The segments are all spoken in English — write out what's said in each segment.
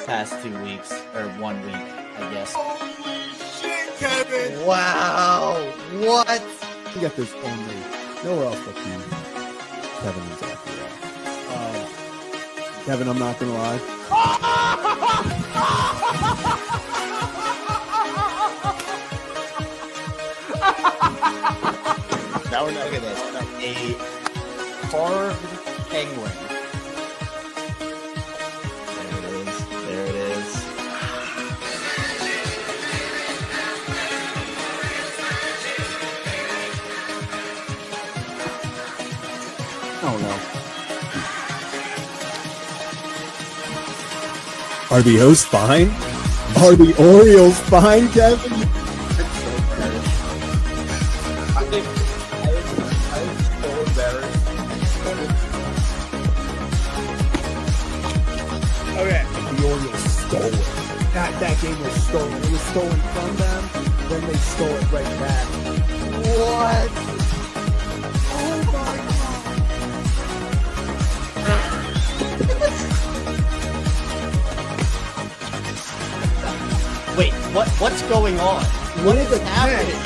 past 2 weeks, or 1 week, I guess. Holy shit, Kevin! Wow! What? You get this only nowhere else but the Kevin and Zach. Kevin, I'm not gonna lie. Now look at this. A carved penguin. There it is. Oh no. Are the O's fine? Are the Orioles fine, Kevin? I think I'm so embarrassed. Okay. The Orioles stole it. That game was stolen. It was stolen from them, then they stole it right back. What? Oh my Wait, what's going on? What is happening?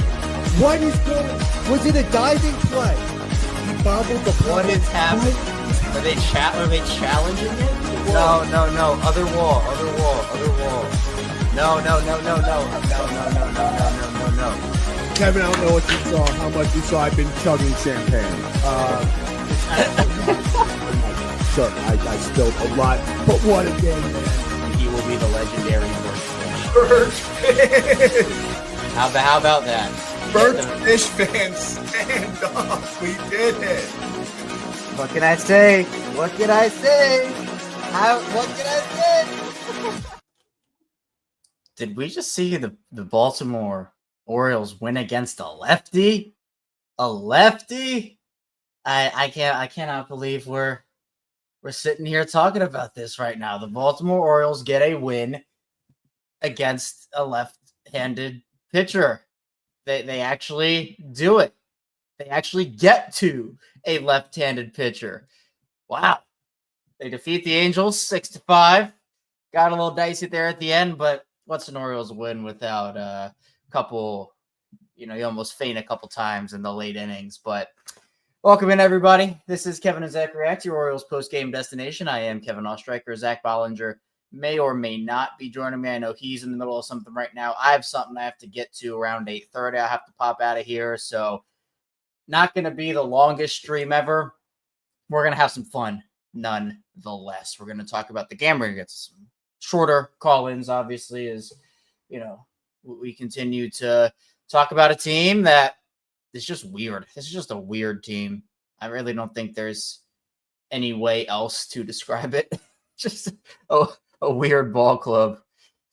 What is going? Was it a diving play? He bobbled the ball. What is happening? Are they challenging it? No. Other wall. No. Kevin, I don't know what you saw, how much you saw. I've been chugging champagne. Sure, I spilled a lot, but what a game, man. He will be the legendary Birdfish! How about that? Birdfish fans, stand up! We did it! What can I say? What can I say? Did we just see the Baltimore Orioles win against a lefty? A lefty? I cannot believe we're sitting here talking about this right now. The Baltimore Orioles get a win against a left-handed pitcher. They actually do it. They actually get to a left-handed pitcher. Wow. They defeat the Angels 6-5. Got a little dicey there at the end, but what's an Orioles win without a couple, you almost faint a couple times in the late innings. But welcome in, everybody. This is Kevin and Zach React, your Orioles post-game destination. I am Kevin Ostreicher. Zach Bollinger may or may not be joining me. I know he's in the middle of something right now. I have something I have to get to around 8:30. I have to pop out of here, so not going to be the longest stream ever. We're going to have some fun, nonetheless. We're going to talk about the game. We're going to get some shorter call-ins, obviously, as, we continue to talk about a team that is just weird. This is just a weird team. I really don't think there's any way else to describe it. Just a weird ball club.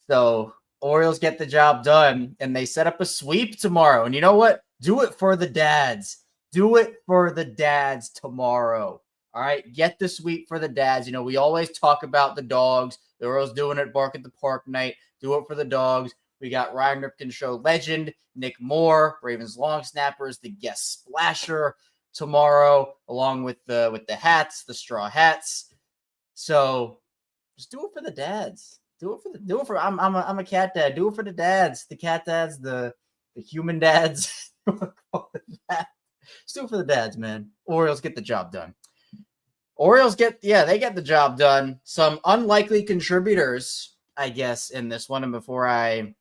So Orioles get the job done, and they set up a sweep tomorrow. And you know what? Do it for the dads. Do it for the dads tomorrow. All right? Get the sweep for the dads. We always talk about the dogs. The Orioles doing it, Bark at the Park night. Do it for the dogs. We got Ryan Ripken Show legend, Nick Moore, Ravens long snappers, the guest splasher tomorrow, along with the hats, the straw hats. So just do it for the dads. Do it for I'm a cat dad. Do it for the dads, the cat dads, the human dads. Just do it for the dads, man. Orioles get the job done. Orioles get the job done. Some unlikely contributors, I guess, in this one. And before I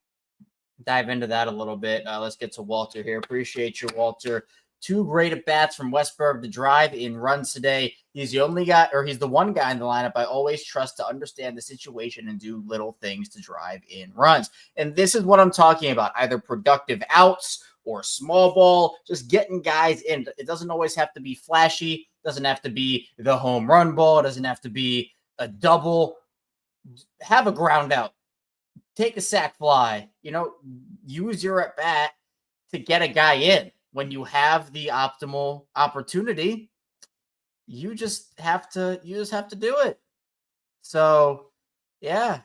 dive into that a little bit, let's get to Walter here. Appreciate you, Walter. 2 great at-bats from Westberg to drive in runs today. He's the only guy, or he's the one guy in the lineup I always trust to understand the situation and do little things to drive in runs. And this is what I'm talking about, either productive outs or small ball, just getting guys in. It doesn't always have to be flashy. It doesn't have to be the home run ball. It doesn't have to be a double. Have a ground out. Take a sac fly. Use your at-bat to get a guy in. When you have the optimal opportunity, you just have to do it. So, yeah,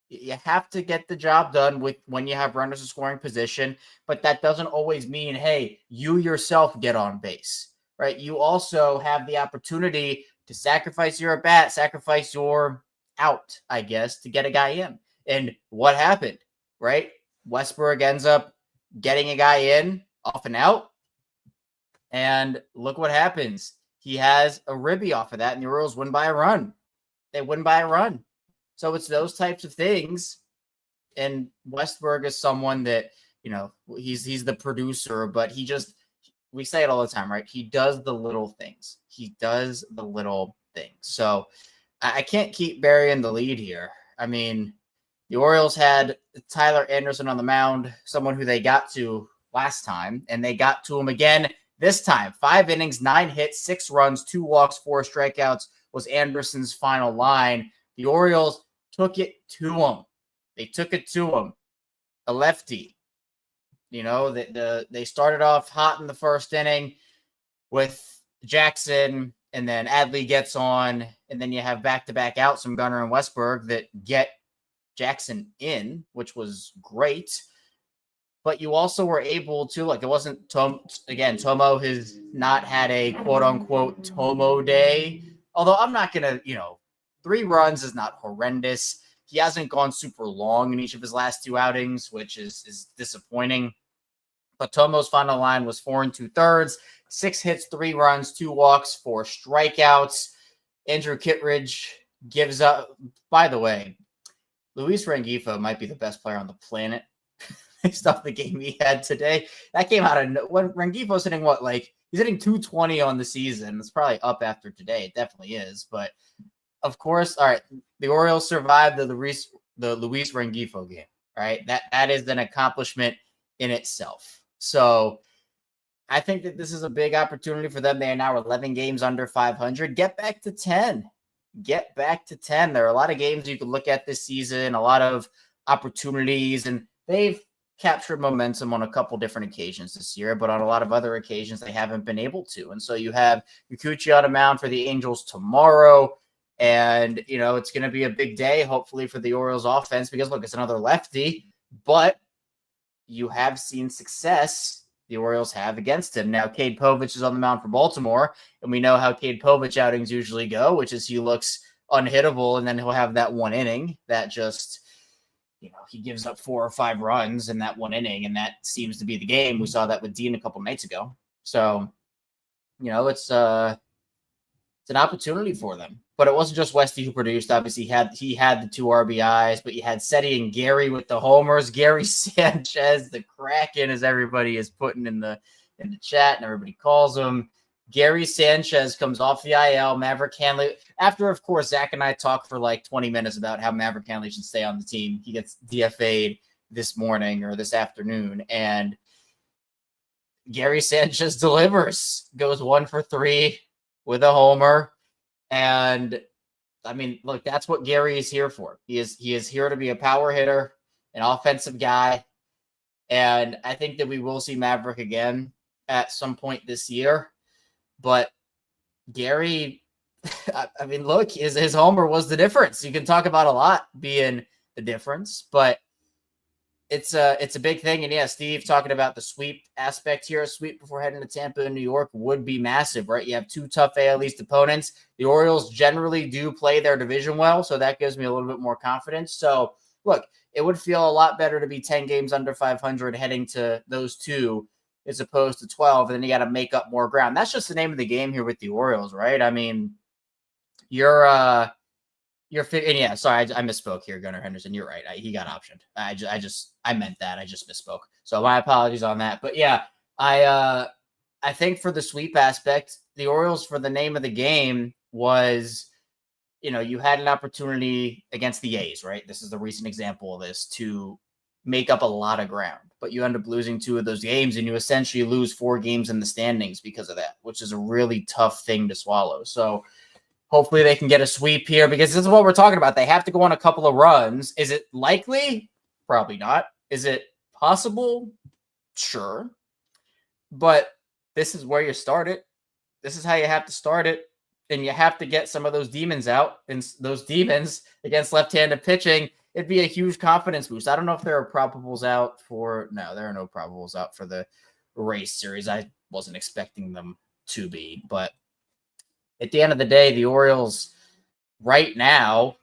you have to get the job done when you have runners in scoring position, but that doesn't always mean, hey, you yourself get on base, right? You also have the opportunity to sacrifice your at-bat, sacrifice your out, I guess, to get a guy in. And what happened, right? Westberg ends up getting a guy in off and out. And look what happens. He has a ribby off of that, and the Orioles win by a run. They win by a run. So it's those types of things. And Westberg is someone that, he's the producer, but we say it all the time, right? He does the little things. So I can't keep burying the lead here. I mean, the Orioles had Tyler Anderson on the mound, someone who they got to last time, and they got to him again this time. 5 innings, 9 hits, 6 runs, 2 walks, 4 strikeouts was Anderson's final line. The Orioles took it to him. They took it to him. A lefty. They started off hot in the first inning with Jackson, and then Adley gets on, and then you have back-to-back outs from Gunnar and Westberg that get Jackson in, which was great. But you also were able to, it wasn't Tomo has not had a quote-unquote Tomo day. Although I'm not going to, 3 runs is not horrendous. He hasn't gone super long in each of his last 2 outings, which is disappointing. But Tomo's final line was 4 2/3, 6 hits, 3 runs, 2 walks, 4 strikeouts. Andrew Kittredge gives up. By the way, Luis Rengifo might be the best player on the planet based off the game he had today. That came out of when Rengifo's hitting he's hitting 220 on the season. It's probably up after today. It definitely is. But of course, all right, the Orioles survived the Luis Rengifo game. Right, that is an accomplishment in itself. So I think that this is a big opportunity for them. They are now 11 games under 500. Get back to 10. There are a lot of games you could look at this season, a lot of opportunities, and they've captured momentum on a couple different occasions this year, but on a lot of other occasions they haven't been able to. And so you have Kikuchi on a mound for the Angels tomorrow, and it's going to be a big day, hopefully, for the Orioles offense, because look, it's another lefty, but you have seen success the Orioles have against him. Now, Cade Povich is on the mound for Baltimore, and we know how Cade Povich outings usually go, which is he looks unhittable, and then he'll have that 1 inning that just, he gives up 4 or 5 runs in that 1 inning, and that seems to be the game. We saw that with Dean a couple nights ago. So, it's an opportunity for them. But it wasn't just Westy who produced. Obviously, he had the 2 RBIs, but you had Seti and Gary with the homers. Gary Sanchez, the Kraken, as everybody is putting in the chat, and everybody calls him. Gary Sanchez comes off the IL. Maverick Hanley, after, of course, Zach and I talked for 20 minutes about how Maverick Hanley should stay on the team. He gets DFA'd this morning or this afternoon, and Gary Sanchez delivers, goes 1 for 3 with a homer. And I mean, look, that's what Gary is here for. He is here to be a power hitter, an offensive guy. And I think that we will see Maverick again at some point this year. But Gary, I mean, look, his homer was the difference. You can talk about a lot being the difference, but it's a big thing. And yeah, Steve talking about the sweep aspect here. A sweep before heading to Tampa and New York would be massive, right? You have 2 tough AL East opponents. The Orioles generally do play their division well, so that gives me a little bit more confidence. So look, it would feel a lot better to be 10 games under 500 heading to those 2 as opposed to 12, and then you got to make up more ground. That's just the name of the game here with the Orioles, right? I mean, and yeah, sorry, I misspoke here, Gunnar Henderson. You're right. He got optioned. I meant that. I just misspoke. So my apologies on that. But yeah, I think for the sweep aspect, the Orioles, for the name of the game, was, you had an opportunity against the A's, right? This is the recent example of this, to make up a lot of ground. But you end up losing 2 of those games, and you essentially lose 4 games in the standings because of that, which is a really tough thing to swallow. So hopefully they can get a sweep here, because this is what we're talking about. They have to go on a couple of runs. Is it likely? Probably not. Is it possible? Sure. But this is where you start it. This is how you have to start it. And you have to get some of those demons out. And those demons against left-handed pitching, it'd be a huge confidence boost. I don't know if there are probables out for... No, there are no probables out for the race series. I wasn't expecting them to be, but at the end of the day, the Orioles right now,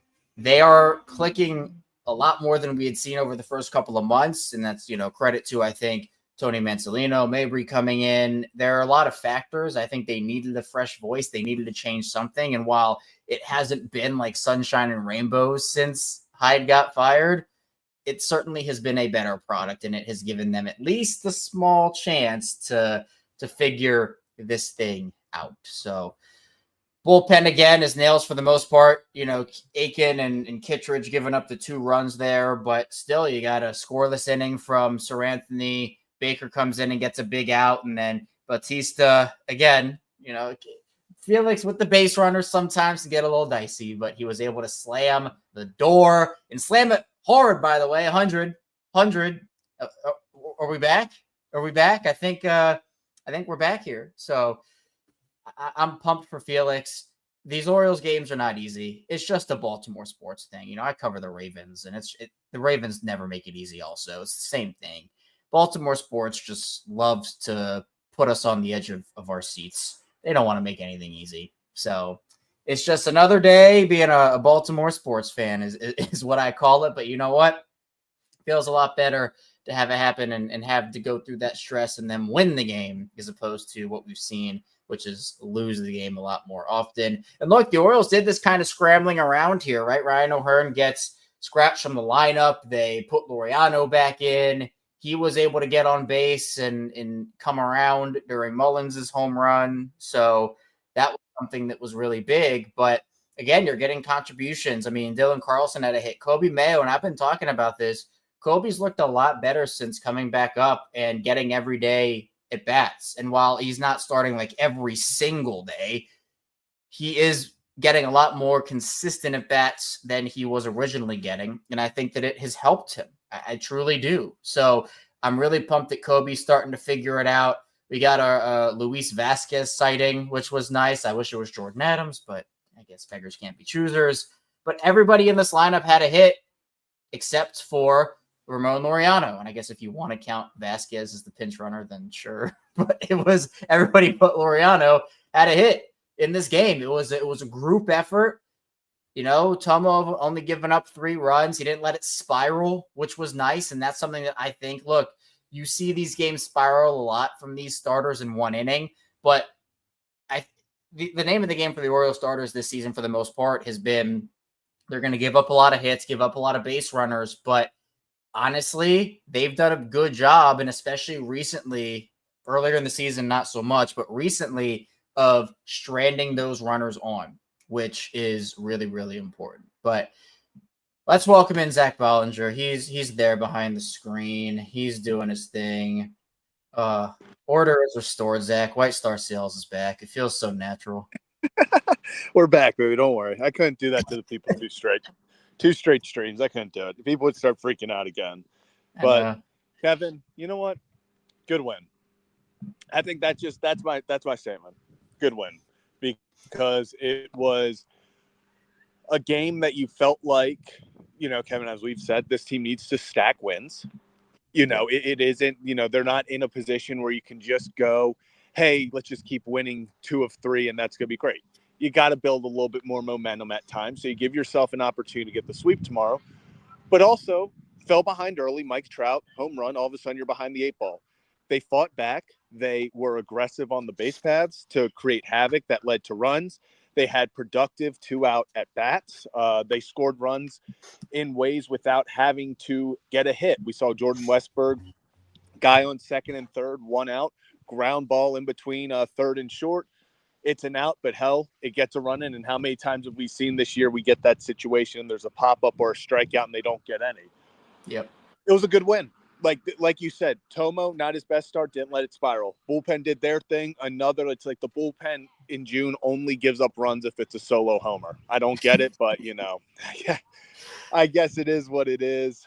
they are clicking a lot more than we had seen over the first couple of months. And that's, credit to, I think, Tony Mansolino, Mabry coming in. There are a lot of factors. I think they needed a fresh voice. They needed to change something. And while it hasn't been like sunshine and rainbows since Hyde got fired, it certainly has been a better product, and it has given them at least a small chance to figure this thing out. So bullpen again is nails for the most part. Aiken and Kittredge giving up the 2 runs there, but still you got a scoreless inning from Sir Anthony. Baker comes in and gets a big out, and then Bautista again. Felix with the base runners sometimes can get a little dicey, but he was able to slam the door and slam it hard, by the way. 100. Are we back? I think we're back here. So I'm pumped for Felix. These Orioles games are not easy. It's just a Baltimore sports thing. I cover the Ravens, and the Ravens never make it easy also. It's the same thing. Baltimore sports just loves to put us on the edge of our seats. They don't want to make anything easy. So it's just another day being a Baltimore sports fan is what I call it. But you know what? It feels a lot better to have it happen and have to go through that stress and then win the game as opposed to what we've seen, which is lose the game a lot more often. And look, the Orioles did this kind of scrambling around here, right? Ryan O'Hearn gets scratched from the lineup. They put Laureano back in. He was able to get on base and come around during Mullins' home run. So that was something that was really big. But again, you're getting contributions. I mean, Dylan Carlson had a hit. Kobe Mayo, and I've been talking about this, Kobe's looked a lot better since coming back up and getting every day at bats. And while he's not starting like every single day, he is getting a lot more consistent at bats than he was originally getting. And I think that it has helped him. I truly do. So I'm really pumped that Kobe's starting to figure it out. We got our Luis Vasquez sighting, which was nice. I wish it was Jordan Adams, but I guess beggars can't be choosers. But everybody in this lineup had a hit except for Ramon Laureano. And I guess if you want to count Vasquez as the pinch runner, then sure. But it was everybody but Laureano had a hit in this game. It was a group effort. Tomo only giving up 3 runs. He didn't let it spiral, which was nice. And that's something that I think, look, you see these games spiral a lot from these starters in one inning. But the name of the game for the Orioles starters this season, for the most part, has been they're going to give up a lot of hits, give up a lot of base runners. But honestly, they've done a good job, and especially recently, earlier in the season, not so much, but recently, of stranding those runners on, which is really, really important. But let's welcome in Zach Bollinger. He's there behind the screen. He's doing his thing. Order is restored, Zach. White Star Sales is back. It feels so natural. We're back, baby. Don't worry. I couldn't do that to the people too straight. 2 straight streams. I couldn't do it. People would start freaking out again. But Kevin, you know what? Good win. I think that's my statement. Good win. Because it was a game that you felt like, Kevin, as we've said, this team needs to stack wins. It isn't, they're not in a position where you can just go, hey, let's just keep winning 2 of 3 and that's going to be great. You got to build a little bit more momentum at times. So you give yourself an opportunity to get the sweep tomorrow, but also fell behind early. Mike Trout, home run. All of a sudden you're behind the 8 ball. They fought back. They were aggressive on the base paths to create havoc that led to runs. They had productive 2-out at bats. They scored runs in ways without having to get a hit. We saw Jordan Westberg, guy on second and third, 1 out, ground ball in between third and short. It's an out, but hell, it gets a run in. And how many times have we seen this year we get that situation? There's a pop-up or a strikeout and they don't get any. Yep. It was a good win. Like you said, Tomo, not his best start, didn't let it spiral. Bullpen did their thing. It's like the bullpen in June only gives up runs if it's a solo homer. I don't get it, but, I guess it is what it is.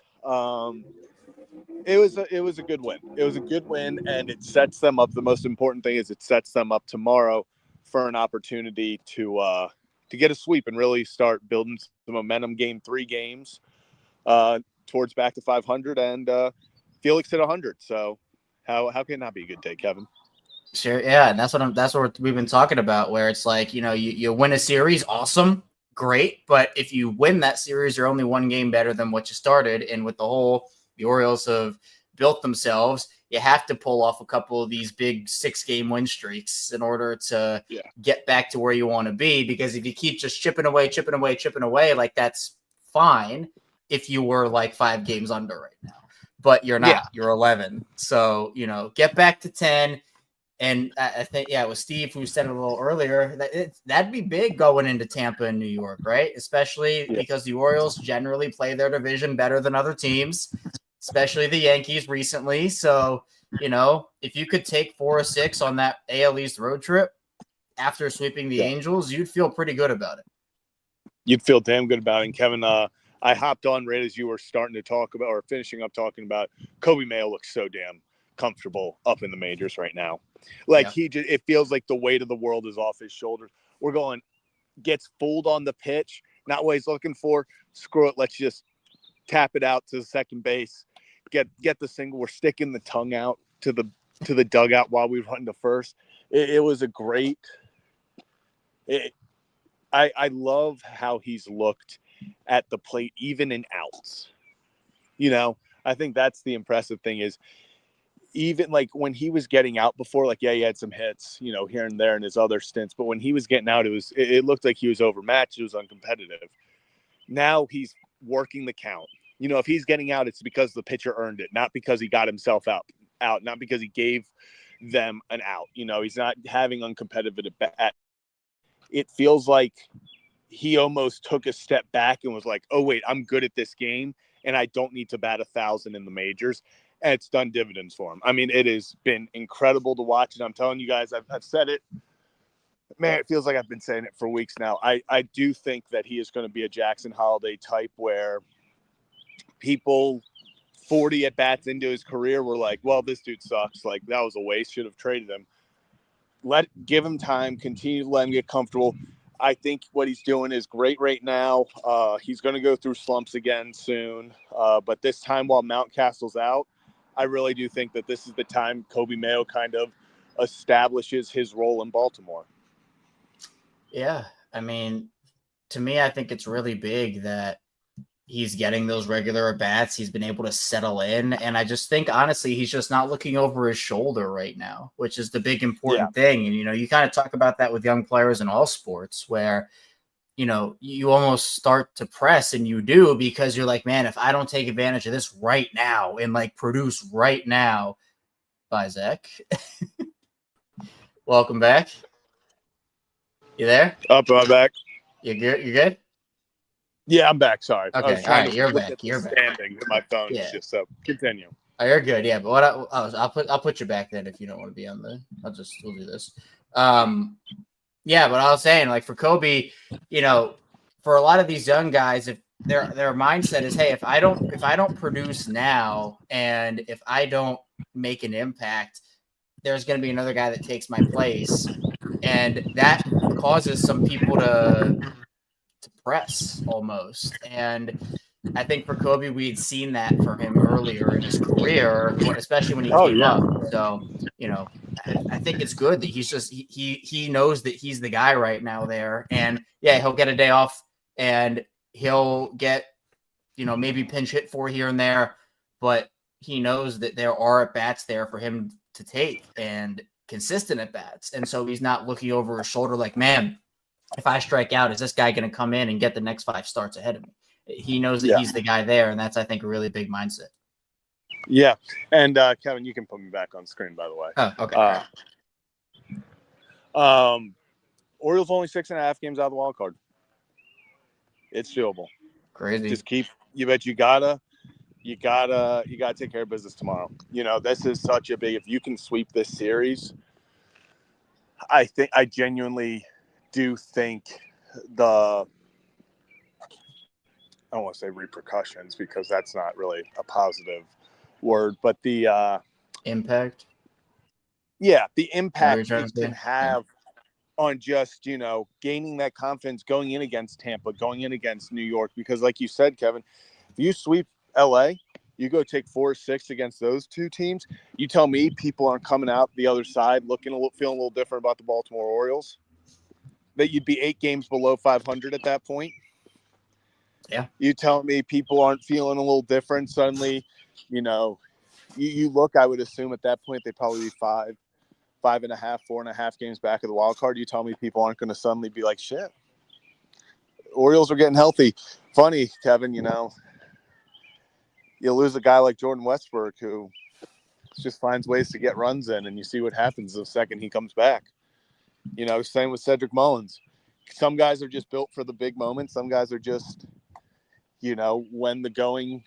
It was a good win. It was a good win, and it sets them up. The most important thing is it sets them up tomorrow for an opportunity to get a sweep and really start building some momentum. Game 3 games towards back to 500, and Felix hit 100. So how can that be a good day, Kevin? Sure, yeah, and that's what we've been talking about. Where it's like you win a series, awesome. great. But if you win that series, you're only one game better than what you started. And with the Orioles have built themselves, you have to pull off a couple of these big 6-game win streaks in order to get back to where you want to be. Because if you keep just chipping away, like that's fine if you were like 5 games under right now. But you're not. You're 11. So, get back to 10. And I think, it was Steve who said it a little earlier, that'd be big going into Tampa and New York, right? Especially because the Orioles generally play their division better than other teams, especially the Yankees recently. So, if you could take 4 or 6 on that AL East road trip after sweeping the Angels, you'd feel pretty good about it. You'd feel damn good about it. And Kevin, I hopped on right as you were starting to talk about, or finishing up talking about, Kobe Mayo looks so damn comfortable up in the majors right now. Like it feels like the weight of the world is off his shoulders. Gets fooled on the pitch, not what he's looking for. Screw it. Let's just tap it out to the second base. Get the single. We're sticking the tongue out to the dugout while we run to first. It was a great. I love how he's looked at the plate, even in outs. I think that's the impressive thing is, even like when he was getting out before, like, he had some hits, here and there in his other stints. But when he was getting out, it looked like he was overmatched. It was uncompetitive. Now he's working the count. If he's getting out, it's because the pitcher earned it, not because he got himself out, not because he gave them an out. He's not having uncompetitive at. It feels like he almost took a step back and was like, oh, wait, I'm good at this game, and I don't need to bat 1,000 in the majors. And it's done dividends for him. I mean, it has been incredible to watch. And I'm telling you guys, I've said it. Man, it feels like I've been saying it for weeks now. I do think that he is going to be a Jackson Holiday type where people 40 at-bats into his career were like, well, this dude sucks. Like, that was a waste. Should have traded him. Give him time. Continue to let him get comfortable. I think what he's doing is great right now. He's going to go through slumps again soon. But this time while Mountcastle's out, I really do think that this is the time Kobe Mayo kind of establishes his role in Baltimore. Yeah. I mean, to me, I think it's really big that he's getting those regular at-bats. He's been able to settle in. And I just think, honestly, he's just not looking over his shoulder right now, which is the big important thing. And, you kind of talk about that with young players in all sports where, you almost start to press, and you do, because you're like, man, if I don't take advantage of this right now and like produce right now. Bye, Zach. Welcome back. You there? Up, I'm back. You good? Yeah, I'm back. Sorry. Okay. I was All trying right. to You're look back. at the You're back. standing. My phone is just up. Continue. Oh, you're good. Yeah. But I'll put you back then if you don't want to be on we'll do this. Yeah, but I was saying, like, for Kobe, for a lot of these young guys, if their mindset is, hey, if I don't produce now, and if I don't make an impact, there's going to be another guy that takes my place, and that causes some people to press almost. And I think for Kobe, we had seen that for him earlier in his career, especially when he came up. So, I think it's good that he's just he knows that he's the guy right now there, and he'll get a day off, and he'll get maybe pinch hit for here and there, but he knows that there are at bats there for him to take, and consistent at bats, and so he's not looking over his shoulder like, man, if I strike out, is this guy going to come in and get the next 5 starts ahead of me? He knows that he's the guy there, and that's, I think, a really big mindset. Yeah. And Kevin, you can put me back on screen, by the way. Oh, okay. Orioles only 6.5 games out of the wild card. It's doable. Crazy. Just you gotta take care of business tomorrow. This is such a big, if you can sweep this series, I genuinely do think I don't want to say repercussions, because that's not really a positive word, but the impact. Yeah, the impact it can have on just, gaining that confidence going in against Tampa, going in against New York. Because like you said, Kevin, if you sweep LA, you go take 4-6 against those two teams, you tell me people aren't coming out the other side feeling a little different about the Baltimore Orioles? that you'd be 8 games below 500 at that point. Yeah. You tell me people aren't feeling a little different suddenly, you look, I would assume at that point they'd probably be 5.5, 4.5 games back of the wild card. You tell me people aren't going to suddenly be like, shit, Orioles are getting healthy. Funny, Kevin, you lose a guy like Jordan Westbrook who just finds ways to get runs in, and you see what happens the second he comes back. Same with Cedric Mullins. Some guys are just built for the big moments. Some guys are just, when the going,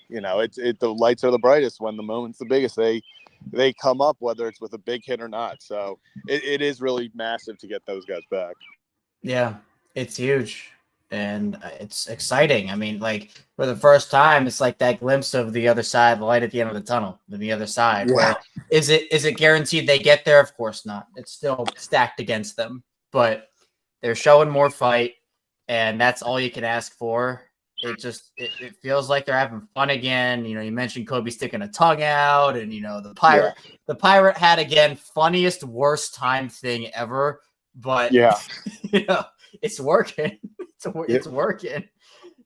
the lights are the brightest, when the moment's the biggest, they come up, whether it's with a big hit or not. So it is really massive to get those guys back. Yeah, it's huge. And it's exciting. I mean, like, for the first time, it's like that glimpse of the other side, the light at the end of the tunnel, the other side. Yeah. Where is it guaranteed they get there? Of course not. It's still stacked against them. But they're showing more fight, and that's all you can ask for. It feels like they're having fun again. You mentioned Kobe sticking a tongue out, and the pirate hat again, funniest worst time thing ever. But yeah, it's working. It's working.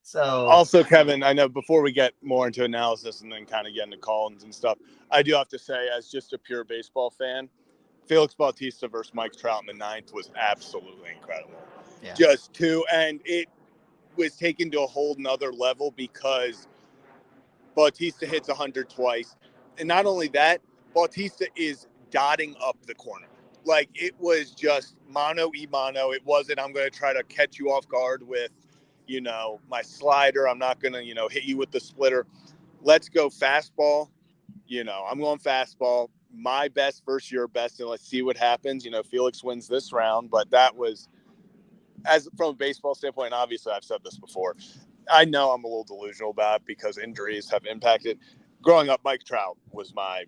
So also, Kevin, I know before we get more into analysis and then kind of get into call-ins and stuff, I do have to say, as just a pure baseball fan, Felix Bautista versus Mike Trout in the 9th was absolutely incredible. Yeah. And it was taken to a whole nother level because Bautista hits 100 twice. And not only that, Bautista is dotting up the corner. Like, it was just mano-y-mano. It wasn't, I'm going to try to catch you off guard with, my slider. I'm not going to, hit you with the splitter. Let's go fastball. I'm going fastball. My best versus your best, and let's see what happens. Felix wins this round. But that was, from a baseball standpoint, and obviously I've said this before, I know I'm a little delusional about it because injuries have impacted. Growing up, Mike Trout was my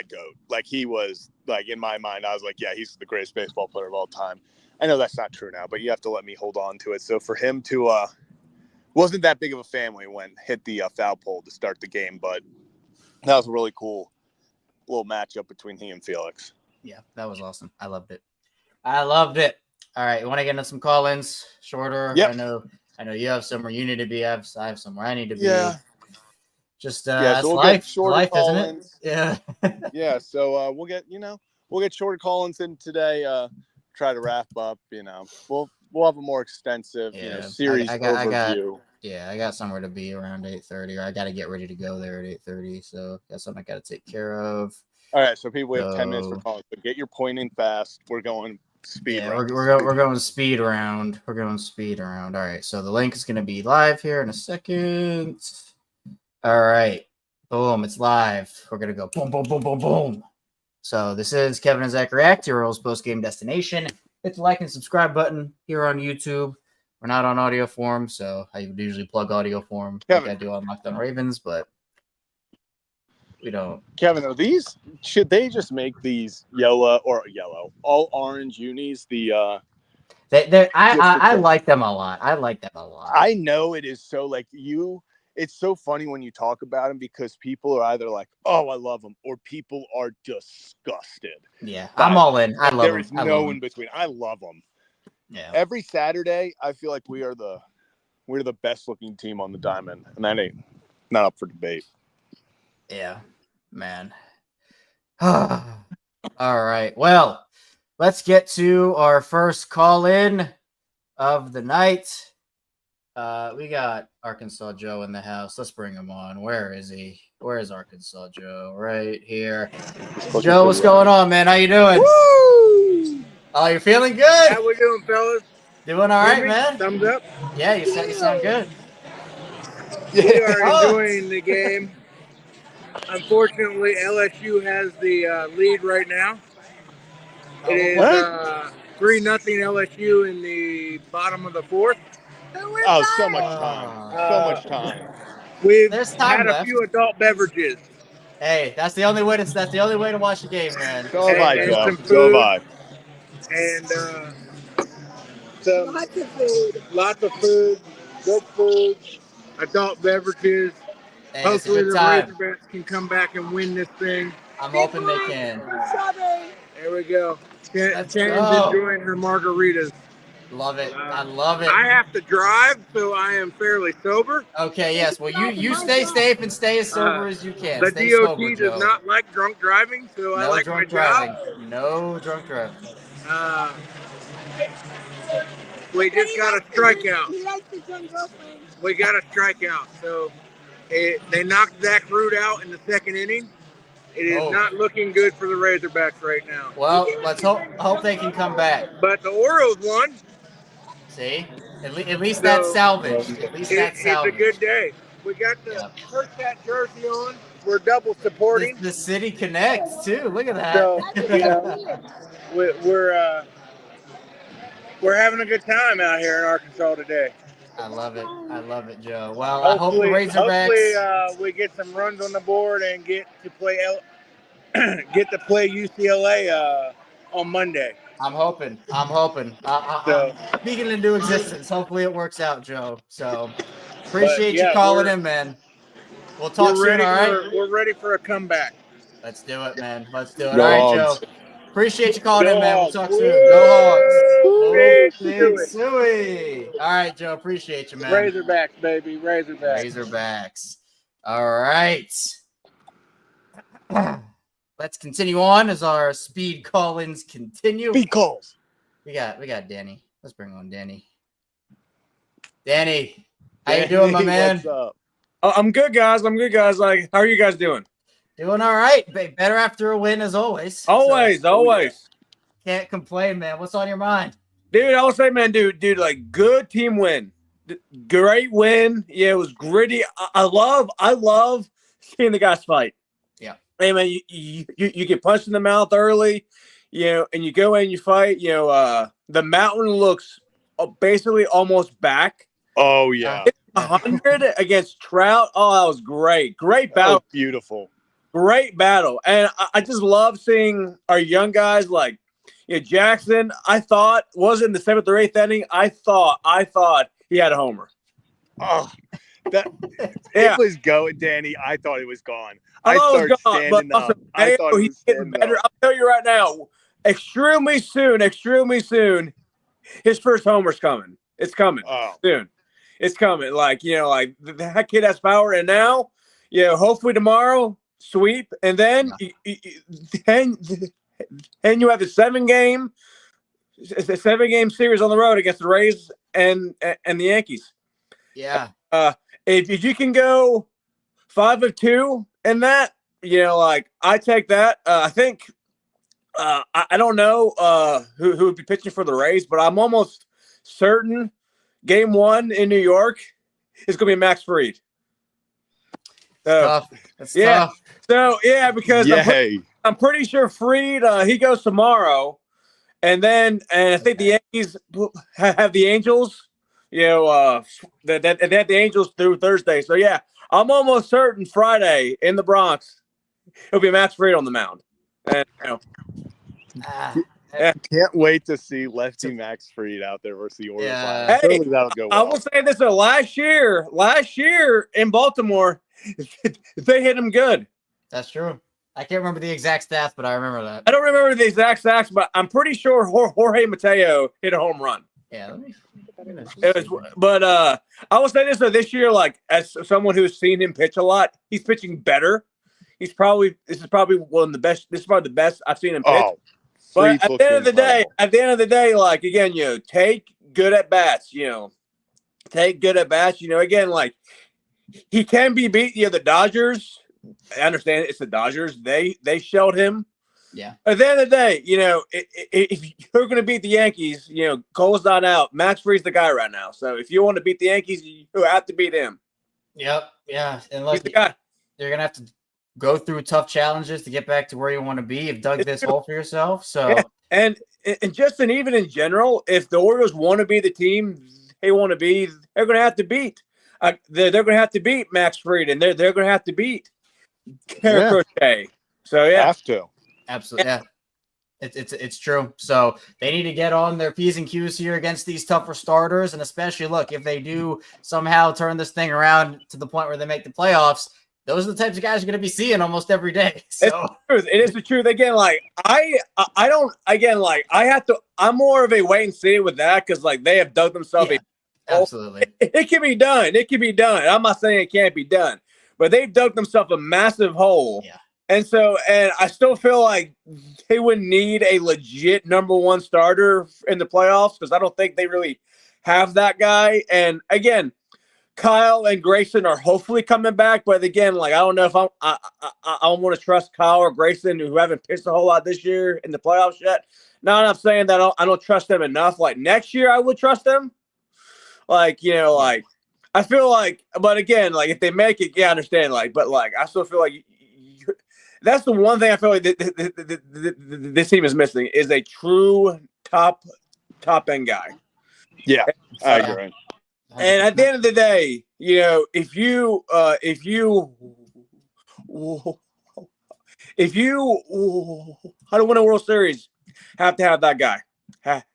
goat. Like, he was, like, in my mind, I was like, yeah, he's the greatest baseball player of all time. I know that's not true now, but you have to let me hold on to it. So for him to wasn't that big of a family when hit the foul pole to start the game, but that was a really cool little matchup between he and Felix. Yeah, that was awesome. I loved it. All right, you want to get into some call-ins? Shorter. Yep. I know you have somewhere you need to be. I have somewhere I need to be. Yeah. Just so that's we'll life, isn't it? Yeah. Yeah. So we'll get shorter call-ins in today. Try to wrap up. We'll have a more extensive series overview. I got somewhere to be around 8:30, or I got to get ready to go there at 8:30. So that's something I got to take care of. All right. So people, we have 10 minutes for calling. So get your point in fast. We're going speed round. We're going speed round. We're going speed round. All right. So the link is going to be live here in a second. All right. Boom. It's live. We're going to go boom, boom, boom, boom, boom. So this is Kevin and Zach React, your Orioles post-game destination. Hit the like and subscribe button here on YouTube. We're not on audio form, so I would usually plug audio form like I do on Locked On Ravens, but we don't. Kevin, should they just make these yellow, all orange unis? I like them a lot. I know it is so it's so funny when you talk about them because people are either like, oh, I love them, or people are disgusted. Yeah, I'm all in. I love them. There is no in between. I love them. Yeah. Every Saturday, I feel like we're the best looking team on the diamond, and that ain't not up for debate. Yeah, man. All right. Well, let's get to our first call in of the night. We got Arkansas Joe in the house. Let's bring him on. Where is he? Where is Arkansas Joe? Right here. Joe, what's going on, man? How you doing? Woo! Oh, you're feeling good? How we doing, fellas? Doing all right, man? Thumbs up. Yeah, you sound good. We are enjoying the game. Unfortunately, LSU has the lead right now. It is 3-0 LSU in the bottom of the 4th. Oh, so much time. So much time. We've had a few adult beverages. Hey, that's the only way to watch the game, man. So have I, Joe. So have I. And lots of food, good food, adult beverages. Hey, hopefully the Razorbacks can come back and win this thing. I'm hoping they can. There we go. Shannon's enjoying her margaritas. Love it. I love it. I have to drive, so I am fairly sober. Okay, yes. Well, you stay safe and stay as sober as you can. The Stay DOT sober, does Joe. not like drunk driving, so I No like drunk my driving. job. No drunk driving. We just got a strikeout. He likes the drunk girlfriend. We got a strikeout. So they knocked Zach Root out in the second inning. It is not looking good for the Razorbacks right now. Well, let's hope they can come back. But the Orioles won. See? At least that's salvaged. At least that's salvaged. It's a good day. We got the first that jersey on. We're double supporting. The city connects too. Look at that. So, we're having a good time out here in Arkansas today. I love it. I love it, Joe. Well, I hope the Razorbacks. Hopefully, we get some runs on the board and get to play UCLA on Monday. I'm hoping. I'm speaking into existence. Hopefully, it works out, Joe. So, appreciate you calling in, man. We'll talk soon. All right. We're ready for a comeback. Let's do it, man. Let's do it. Go All right, Hogs. Joe. Appreciate you calling in, man. We'll talk soon. Woo! Go Hogs. Big Big Suey. All right, Joe. Appreciate you, man. Razorbacks, baby. Razorbacks. Razorbacks. All right. Let's continue on as our speed call-ins continue. Speed calls. We got Danny. Let's bring on Danny. Danny, how you doing, my man? What's up? I'm good, guys. Like, how are you guys doing? Doing all right. Better after a win, as always. Always. Can't complain, man. What's on your mind? Dude, I will say, man, dude, like, good team win. Great win. Yeah, it was gritty. I love seeing the guys fight. Yeah. Hey, man, you get punched in the mouth early, and you go in and you fight. The mountain looks basically almost back. Oh, yeah. 100 against Trout. Oh, that was great. Great battle. Beautiful. Great battle. And I just love seeing our young guys like Jackson. I thought was in the 7th or 8th inning. I thought he had a homer. Oh, it was going, Danny. I thought it was gone. I started standing up. I thought he's getting better. I'll tell you right now, extremely soon, his first homer's coming. It's coming soon. It's coming. Like, that kid has power. And now, hopefully tomorrow, sweep. And then, and you have the 7-game series on the road against the Rays and the Yankees. Yeah. If you can go 5-2 in that, I take that. I think I don't know who would be pitching for the Rays, but I'm almost certain Game 1 in New York is going to be Max Fried. Tough. Tough. So, because I'm pretty sure Fried, he goes tomorrow. And I think the Yankees have the Angels. They have the Angels through Thursday. So, I'm almost certain Friday in the Bronx, it'll be Max Fried on the mound. And, Can't wait to see lefty Max Fried out there versus the Orioles. Yeah. Hey, that'll go well. I will say this: last year in Baltimore, they hit him good. That's true. I can't remember the exact stats, but I remember that. I don't remember the exact stats, but I'm pretty sure Jorge Mateo hit a home run. Yeah. But I will say this year, like as someone who's seen him pitch a lot, he's pitching better. This is probably one of the best. This is probably the best I've seen him pitch. But at the end of the day, like again, take good at bats. Take good at bats. Again, like he can be beat. The Dodgers. I understand it's the Dodgers. They shelled him. Yeah. At the end of the day, if you're going to beat the Yankees, Cole's not out. Max Fried's the guy right now. So if you want to beat the Yankees, you have to beat him. Yep. Yeah. And like the guy. You're gonna have to go through tough challenges to get back to where you want to be. You've dug this hole for yourself. So and Justin, even in general, if the Orioles want to be the team they want to be, they're going to have to beat. They're going to have to beat Max Fried, and they're going to have to beat Crochet. So have to. Absolutely. Yeah. It's true. So they need to get on their P's and Q's here against these tougher starters. And especially, look, if they do somehow turn this thing around to the point where they make the playoffs, those are the types of guys you're going to be seeing almost every day. So it is the truth. Again, like I don't. Again, like I have to. I'm more of a wait and see with that because like they have dug themselves. Absolutely, it can be done. It can be done. I'm not saying it can't be done, but they've dug themselves a massive hole. Yeah. And I still feel like they would need a legit number one starter in the playoffs because I don't think they really have that guy. And again, Kyle and Grayson are hopefully coming back, but again, like I don't know if I don't want to trust Kyle or Grayson who haven't pitched a whole lot this year in the playoffs yet. Now I'm saying that I don't trust them enough. Like next year, I would trust them. Like like I feel like, but again, like if they make it, yeah, I understand. Like, but like I still feel like. That's the one thing I feel like this team is missing is a true top end guy. Yeah, I agree. And at the end of the day, if you how to win a World Series, have to have that guy.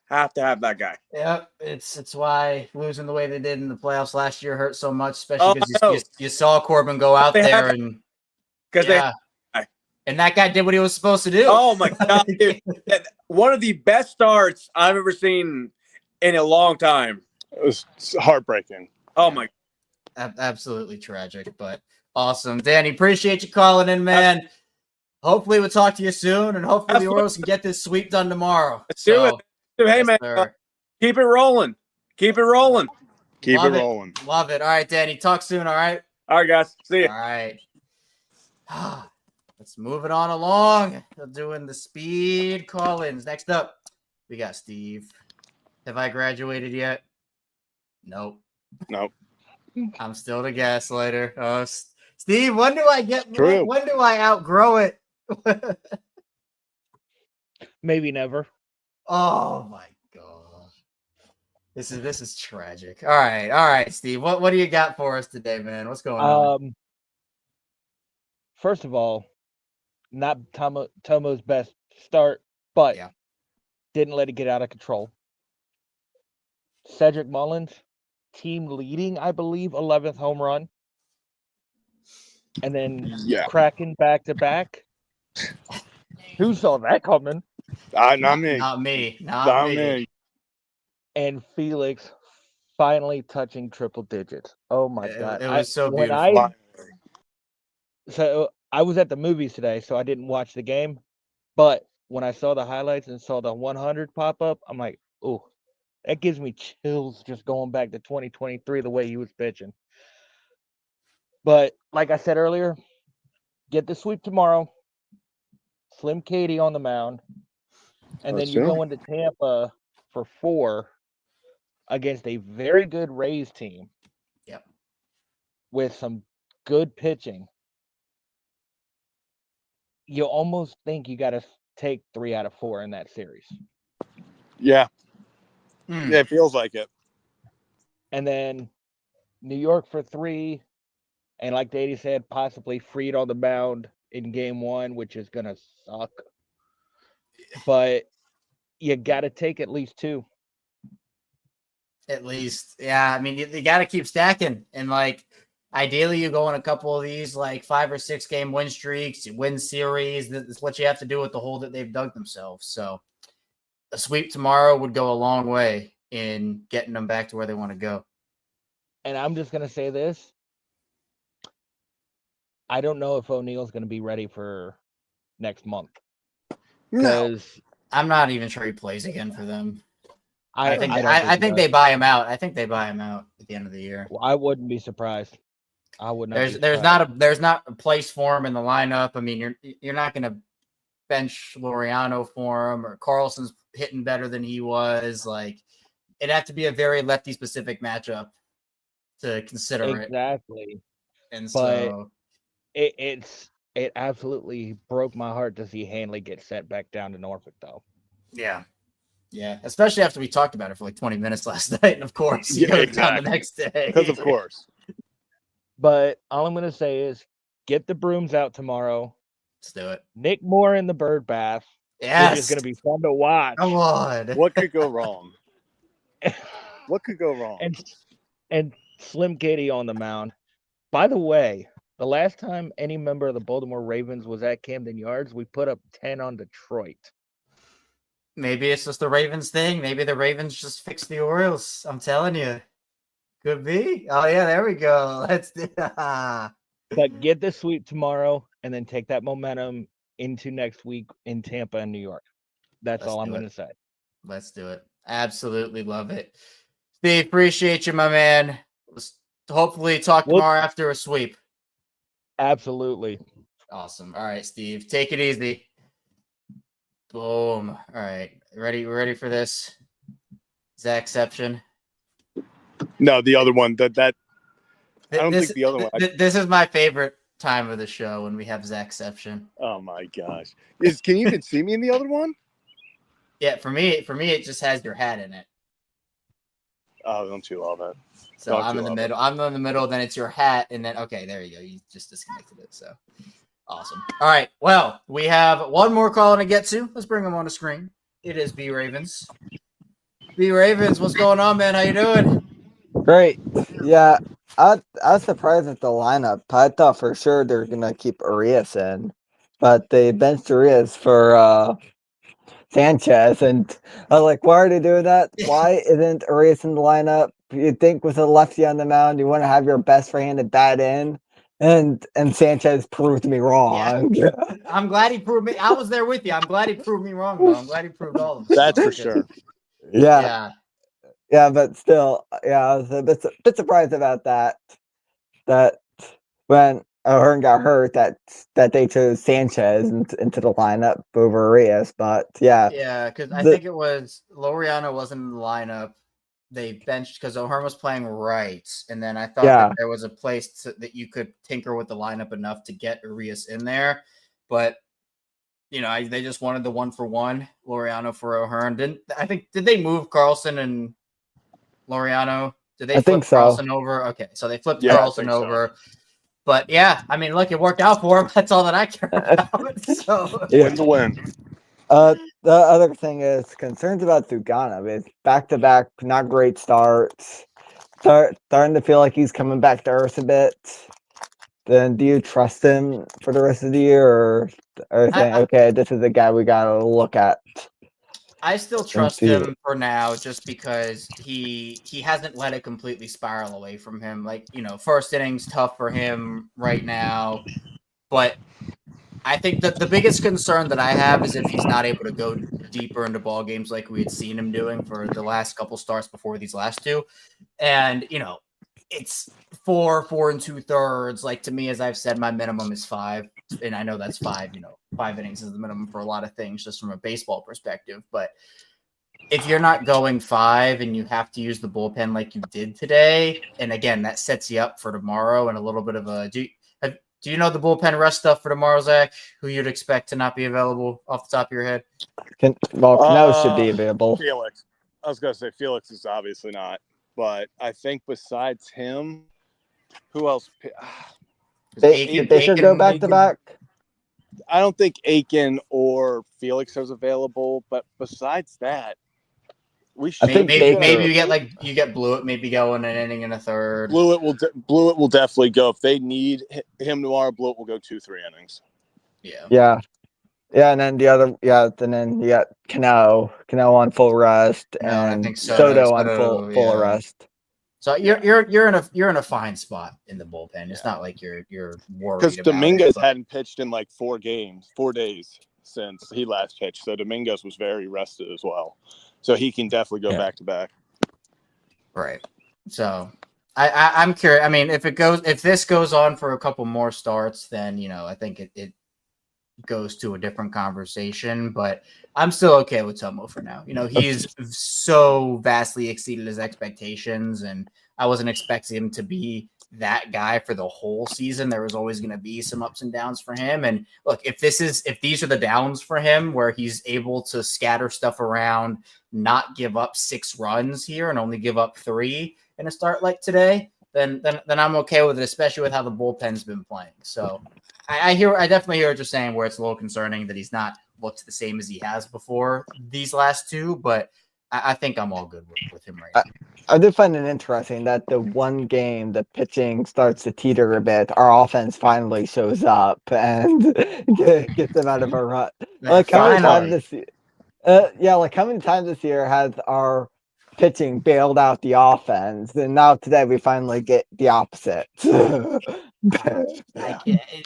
Have to have that guy. Yeah, it's why losing the way they did in the playoffs last year hurt so much, especially because you saw Corbin go out there and and that guy did what he was supposed to do. Oh my God, dude. One of the best starts I've ever seen in a long time. It was heartbreaking. Oh my, absolutely tragic, but awesome, Danny. Appreciate you calling in, man. Hopefully we'll talk to you soon, and hopefully the Orioles can get this sweep done tomorrow. Let's do it. Hey, man, keep it rolling. Keep it rolling. Keep it rolling. Love it. All right, Danny. Talk soon. All right. All right, guys. See you. All right. Let's move it on along. We're doing the speed call-ins. Next up, we got Steve. Have I graduated yet? Nope. I'm still the gaslighter. Steve, when do I get? When do I outgrow it? Maybe never. Oh my god, this is tragic. All right, Steve. What do you got for us today, man? What's going on? First of all, not Tomo's best start, but didn't let it get out of control. Cedric Mullins, team leading, I believe, 11th home run. And then cracking back to back. Who saw that coming? Not me. Not me. And Felix finally touching triple digits. Oh my God. It was so beautiful. So I was at the movies today, so I didn't watch the game. But when I saw the highlights and saw the 100 pop up, I'm like, oh, that gives me chills just going back to 2023, the way he was pitching. But like I said earlier, get the sweep tomorrow. Slim Katie on the mound. And then you go into Tampa for 4 against a very good Rays team. Yep. With some good pitching. You almost think you got to take 3 out of 4 in that series. Yeah. Yeah, it feels like it. And then New York for 3. And like Daddy said, possibly Fried on the mound in game 1, which is going to suck. But you got to take at least 2. At least. Yeah, I mean, you got to keep stacking. And, like, ideally you go on a couple of these, like, 5 or 6 game win streaks, you win series. That's what you have to do with the hole that they've dug themselves. So a sweep tomorrow would go a long way in getting them back to where they want to go. And I'm just going to say this. I don't know if O'Neill's going to be ready for next month. Because I'm not even sure he plays again for them. I think they buy him out. I think they buy him out at the end of the year. Well, I wouldn't be surprised. I would not. There's not a place for him in the lineup. I mean, you're not going to bench Laureano for him, or Carlson's hitting better than he was. Like, it'd have to be a very lefty specific matchup to consider it. Exactly. And so it absolutely broke my heart to see Hanley get sent back down to Norfolk, though. Yeah. Yeah. Especially after we talked about it for like 20 minutes last night. And of course, he goes down the next day. Because of course. But all I'm going to say is get the brooms out tomorrow. Let's do it. Nick Moore in the bird bath. Yes. It's going to be fun to watch. Come on. What could go wrong? What could go wrong? And Slim Katie on the mound. By the way, The last time any member of the Baltimore Ravens was at Camden Yards, we put up 10 on Detroit. Maybe it's just the Ravens thing. Maybe the Ravens just fixed the Orioles. I'm telling you. Could be. Oh, yeah, there we go. Let's do that. But get the sweep tomorrow and then take that momentum into next week in Tampa and New York. That's all I'm going to say. Let's do it. Absolutely love it. Steve, appreciate you, my man. Let's hopefully talk tomorrow after a sweep. Absolutely. Awesome. All right, Steve. Take it easy. Boom. All right. Ready for this? Zachception? No, the other one. I don't think the other one. This is my favorite time of the show when we have Zachception. Oh my gosh. Can you even see me in the other one? Yeah, for me, it just has your hat in it. Oh, don't you love it? So I'm in the middle. I'm in the middle. Then it's your hat, and then okay, there you go. You just disconnected it. So awesome. All right. Well, we have one more call to get to. Let's bring him on the screen. It is B Ravens. B Ravens, what's going on, man? How you doing? Great. Yeah, I was surprised at the lineup. I thought for sure they're gonna keep Arias in, but they benched Arias for Sanchez, and I was like, why are they doing that? Why isn't Arias in the lineup? You'd think with a lefty on the mound, you want to have your best right-handed bat in, and Sanchez proved me wrong. Yeah. I'm glad he proved me. I was there with you. I'm glad he proved me wrong, though. I'm glad he proved all of us. That's for sure. Yeah. Yeah, but still, yeah, I was a bit surprised about that. That when O'Hearn got hurt, that they chose Sanchez into the lineup over Arias. But yeah, because I think it was Laureano wasn't in the lineup. They benched because O'Hearn was playing right, and then I thought that there was a place that you could tinker with the lineup enough to get Arias in there, but they just wanted the 1-for-1 Laureano for O'Hearn. Did they move Carlson and Laureano? Did they flip Carlson over? Okay, so they flipped Carlson over. So. But yeah, I mean, look, it worked out for him. That's all that I care about. So win the win. The other thing is concerns about Zuganov. It's back-to-back, not great starts. Starting to feel like he's coming back to earth a bit. Then do you trust him for the rest of the year, or think, okay, this is the guy we gotta look at? I still trust him for now, just because he hasn't let it completely spiral away from him. Like, first inning's tough for him right now, but I think that the biggest concern that I have is if he's not able to go deeper into ball games like we had seen him doing for the last couple starts before these last two. And, it's 4 2/3. Like, to me, as I've said, my minimum is 5. And I know that's 5, 5 innings is the minimum for a lot of things just from a baseball perspective. But if you're not going 5 and you have to use the bullpen like you did today, and again, that sets you up for tomorrow and a little bit of a do you know the bullpen rest stuff for tomorrow, Zach? Who you'd expect to not be available off the top of your head? Cano should be available. Felix. I was going to say Felix is obviously not. But I think besides him, who else? Did Baker go back-to-back? I don't think Aiken or Felix is available. But besides that, we should. Maybe you get Blewett maybe going an inning and a third. Blewett will definitely go if they need him tomorrow. Blewett will go 2-3 innings. Yeah, and then the other, then you got Cano on full rest, and Soto on full rest. So you're in a fine spot in the bullpen. It's not like you're worried because about Dominguez hadn't pitched in like 4 days since he last pitched. So Dominguez was very rested as well. So he can definitely go back to back. Right. So I'm curious. I mean, if this goes on for a couple more starts, then I think it goes to a different conversation. But I'm still okay with Tomo for now. He's so vastly exceeded his expectations, and I wasn't expecting him to be that guy for the whole season. There was always going to be some ups and downs for him. And look, if these are the downs for him, where he's able to scatter stuff around, not give up 6 runs here and only give up 3 in a start like today, then I'm okay with it, especially with how the bullpen's been playing. So I definitely hear what you're saying, where it's a little concerning that he's not looked the same as he has before these last 2, but I think I'm all good with him right now. I do find it interesting that the one game the pitching starts to teeter a bit, our offense finally shows up and gets them out of a rut. Like how many times this like how many times this year has our pitching bailed out the offense, and now today we finally get the opposite.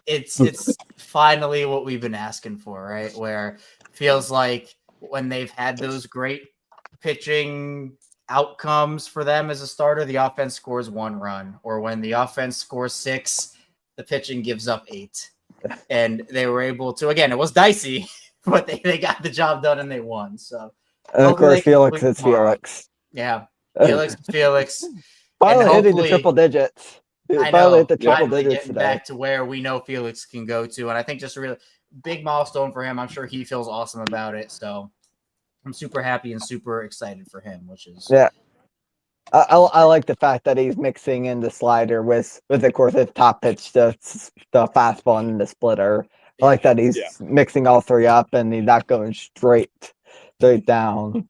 It's finally what we've been asking for, right? Where it feels like when they've had those great pitching outcomes for them as a starter, the offense scores 1 run, or when the offense scores 6, the pitching gives up 8. And they were able to, again, it was dicey, but they got the job done and they won. So, and of course, Felix is Felix. Yeah, Felix is Felix. Finally hitting the triple digits. I know. Hit the triple digits getting today. Back to where we know Felix can go to, and I think just a really big milestone for him. I'm sure he feels awesome about it. So I'm super happy and super excited for him, which is I like the fact that he's mixing in the slider with of course his top pitch, the fastball and the splitter. I like that he's mixing all 3 up and he's not going straight down.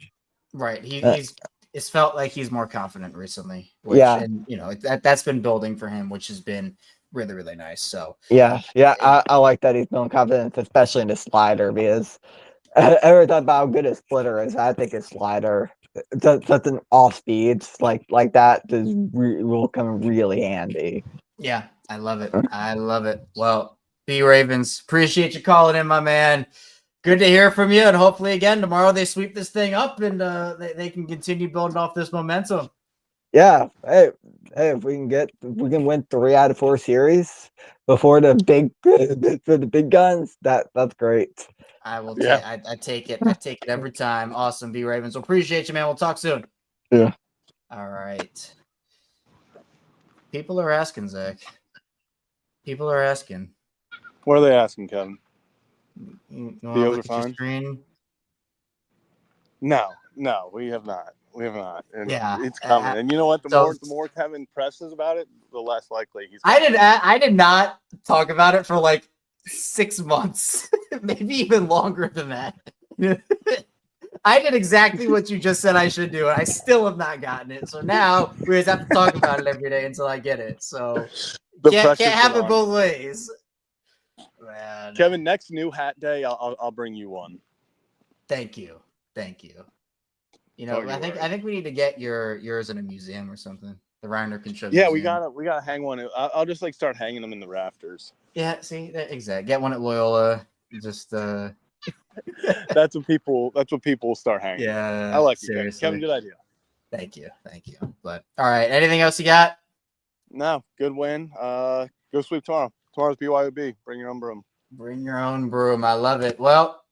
Right. It's felt like he's more confident recently. And that's been building for him, which has been really, really nice. So I like that he's building confidence, especially in the slider, because every time about how good his splitter is, I think his slider such an off speed like that will come really handy. Yeah, I love it. I love it. Well, B Ravens, appreciate you calling in, my man. Good to hear from you, and hopefully again tomorrow they sweep this thing up and they can continue building off this momentum. Yeah, hey, if we can win 3 out of 4 series before the big guns, that's great. I will. I take it. I take it every time. Awesome, B Ravens. Well, appreciate you, man. We'll talk soon. Yeah. All right. People are asking, Zach. People are asking. What are they asking, Kevin? You want to look at your screen? No, we have not. We have not. And it's coming. And you know what? The more Kevin presses about it, the less likely he's. I did not talk about it for like 6 months, maybe even longer than that. I did exactly what you just said I should do, and I still have not gotten it. So now we just have to talk about it every day until I get it. So can't have it both ways. Man. Kevin, next new hat day, I'll bring you one. Thank you. You know, I think we need to get yours in a museum or something. The Reiner can show. Yeah, museum. we gotta hang one. I'll just like start hanging them in the rafters. Yeah, see, exactly. Get one at Loyola. Just that's what people start hanging. Yeah, I like seriously. it. Kevin, good idea. Thank you. But all right, anything else you got? No, good win. Go sweep tomorrow. Tomorrow's BYOB. Bring your own broom. Bring your own broom. I love it. Well,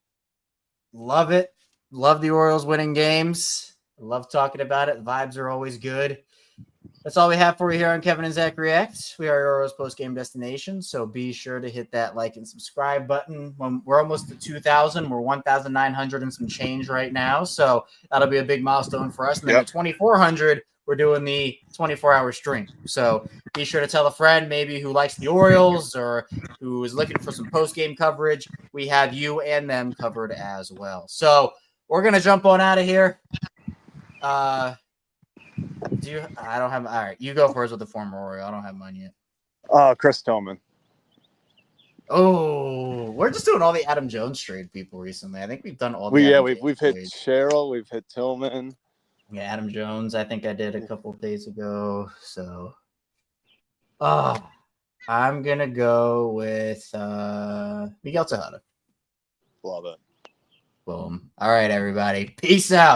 love it. Love the Orioles winning games. Love talking about it. The vibes are always good. That's all we have for you here on Kevin and Zach React. We are your Orioles post-game destination, so be sure to hit that like and subscribe button. We're almost at 2,000. We're 1,900 and some change right now, so that'll be a big milestone for us. And then at 2,400, we're doing the 24-hour stream. So be sure to tell a friend maybe who likes the Orioles or who is looking for some post-game coverage. We have you and them covered as well. So we're going to jump on out of here. I don't have. All right, you go first with the former Oriole. I don't have mine yet. Chris Tillman. Oh, we're just doing all the Adam Jones trade people recently. I think we've done all. We've hit Cheryl. We've hit Tillman. Yeah, Adam Jones. I think I did a couple of days ago. So, I'm gonna go with Miguel Tejada. Love it. Boom. All right, everybody. Peace out.